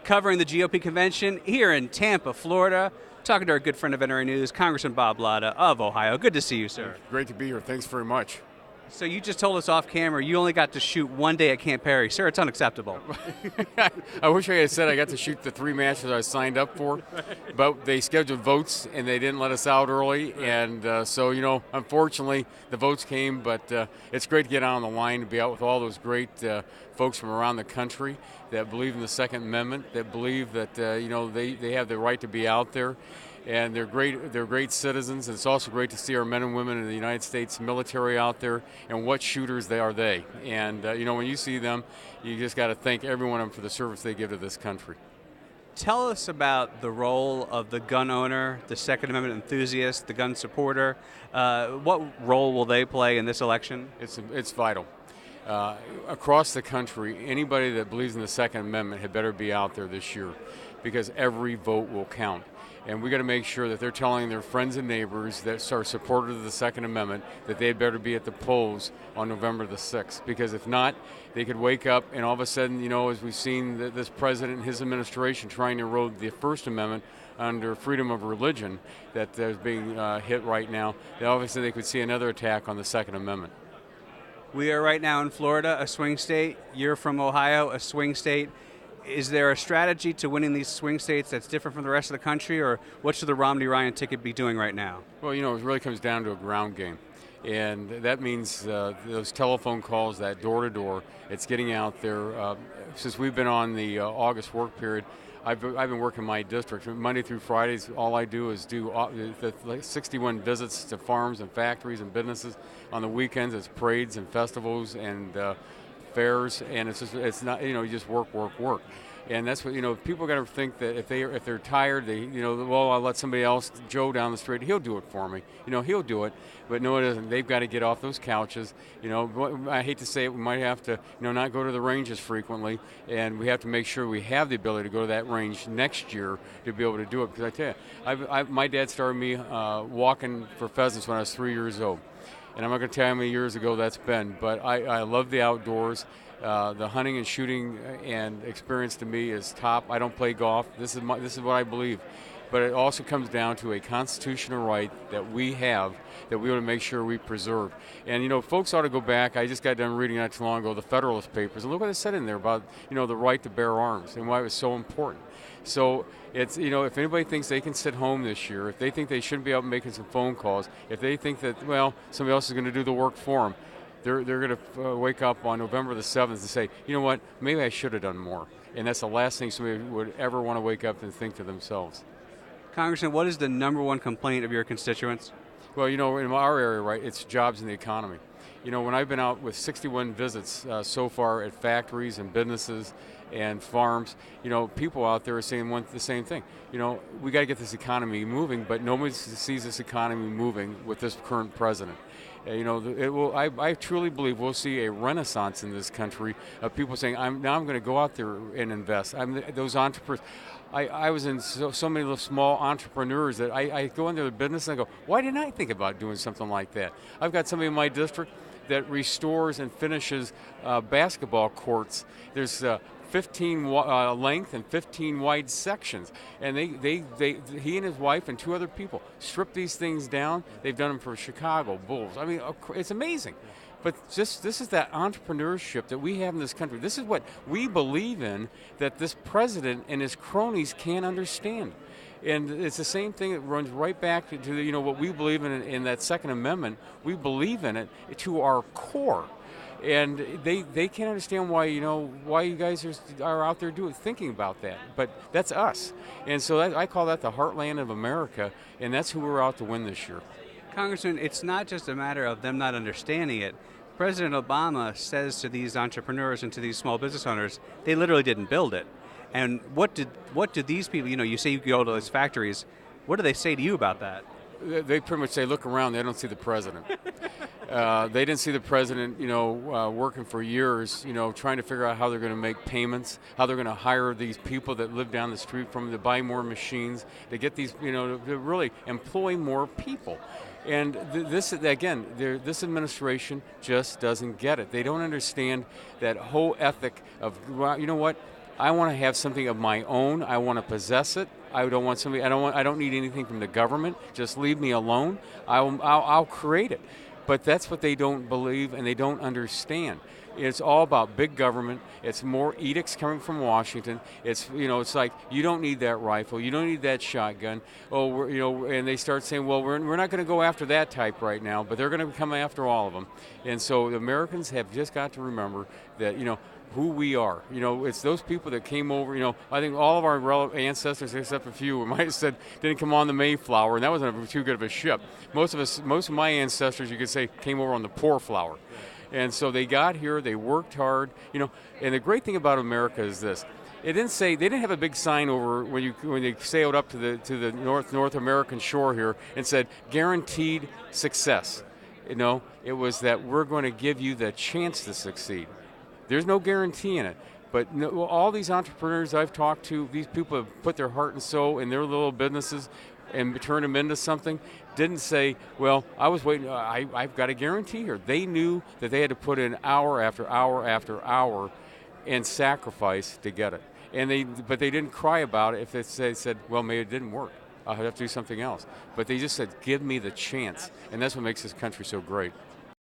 covering the GOP convention here in Tampa, Florida. Talking to our good friend of NRA News, Congressman Bob Latta of Ohio. Good to see you, sir. Great to be here. Thanks very much. So you just told us off camera you only got to shoot one day at Camp Perry. Sir, it's unacceptable. I wish I had said I got to shoot the 3 matches I signed up for, but they scheduled votes and they didn't let us out early. And so, unfortunately, the votes came, but it's great to get out on the line and be out with all those great folks from around the country that believe in the Second Amendment, that believe that, they have the right to be out there. And they're great citizens. And it's also great to see our men and women in the United States military out there, and what shooters they are. And, when you see them, you just got to thank every one of them for the service they give to this country. Tell us about the role of the gun owner, the Second Amendment enthusiast, the gun supporter. What role will they play in this election? It's vital. Across the country, anybody that believes in the Second Amendment had better be out there this year, because every vote will count. And we got to make sure that they're telling their friends and neighbors that are supporters of the Second Amendment that they'd better be at the polls on November the 6th. Because if not, they could wake up and all of a sudden, as we've seen this president and his administration trying to erode the First Amendment under freedom of religion that is being hit right now, then obviously they could see another attack on the Second Amendment. We are right now in Florida, a swing state. You're from Ohio, a swing state. Is there a strategy to winning these swing states that's different from the rest of the country, or what should the Romney-Ryan ticket be doing right now? Well, it really comes down to a ground game. And that means those telephone calls, that door-to-door, it's getting out there. Since we've been on the August work period, I've been working my district. Monday through Fridays, all I do is do the 61 visits to farms and factories and businesses. On the weekends, it's parades and festivals and fairs, and it's not you just work, and that's what people got to think that if they're tired, I'll let somebody else, Joe down the street, he'll do it for me, he'll do it, but no, it isn't. They've got to get off those couches. I hate to say it, we might have to not go to the range as frequently, and we have to make sure we have the ability to go to that range next year to be able to do it. Because I tell you, my dad started me walking for pheasants when I was 3 years old. And I'm not going to tell you how many years ago that's been, but I love the outdoors. The hunting and shooting and experience to me is top. I don't play golf. This is what I believe. But it also comes down to a constitutional right that we have that we want to make sure we preserve. And, folks ought to go back. I just got done reading not too long ago the Federalist Papers, and look what it said in there about, the right to bear arms and why it was so important. So it's, if anybody thinks they can sit home this year, if they think they shouldn't be out making some phone calls, if they think that, somebody else is going to do the work for them, they're going to wake up on November the 7th and say, you know what, maybe I should have done more. And that's the last thing somebody would ever want to wake up and think to themselves. Congressman, what is the number one complaint of your constituents? Well, in our area, right, it's jobs in the economy. When I've been out with 61 visits so far at factories and businesses and farms, people out there are saying the same thing. We got to get this economy moving, but nobody sees this economy moving with this current president. I truly believe we'll see a renaissance in this country of people saying, I'm going to go out there and invest. Those entrepreneurs. I was in so many little small entrepreneurs that I go into the business and I go, why didn't I think about doing something like that? I've got somebody in my district that restores and finishes basketball courts. There's 15 length and 15 wide sections, and he and his wife and 2 other people strip these things down. They've done them for Chicago Bulls. I mean, it's amazing. But this is that entrepreneurship that we have in this country. This is what we believe in, that this president and his cronies can't understand. And it's the same thing that runs right back to what we believe in that Second Amendment. We believe in it to our core. And they can't understand why you guys are out there thinking about that. But that's us. And so I call that the heartland of America, and that's who we're out to win this year. Congressman, it's not just a matter of them not understanding it. President Obama says to these entrepreneurs and to these small business owners, they literally didn't build it. And what do these people, you say you go to those factories, what do they say to you about that? They pretty much say, look around, they don't see the president. They didn't see the president, working for years, trying to figure out how they're going to make payments, how they're going to hire these people that live down the street from them to buy more machines, to get these, to really employ more people. And this administration just doesn't get it. They don't understand that whole ethic of, I want to have something of my own. I want to possess it. I don't want somebody. I don't need anything from the government. Just leave me alone. I'll create it. But that's what they don't believe and they don't understand. It's all about big government. It's more edicts coming from Washington. It's like you don't need that rifle, you don't need that shotgun. Oh, and they start saying, well, we're not going to go after that type right now, but they're going to come after all of them. And so the Americans have just got to remember that who we are. It's those people that came over. I think all of our ancestors, except a few, might have said didn't come on the Mayflower, and that wasn't too good of a ship. Most of my ancestors, you could say, came over on the Poor Flower. And so they got here, they worked hard, and the great thing about America is this. They didn't have a big sign over when they sailed up to the North American shore here and said guaranteed success. It was that we're going to give you the chance to succeed. There's no guarantee in it. But all these entrepreneurs I've talked to, these people have put their heart and soul in their little businesses and turn them into something, didn't say, well, I was waiting, I've got a guarantee here. They knew that they had to put in hour after hour after hour and sacrifice to get it. But they didn't cry about it if they said, well, maybe it didn't work. I'll have to do something else. But they just said, give me the chance. And that's what makes this country so great.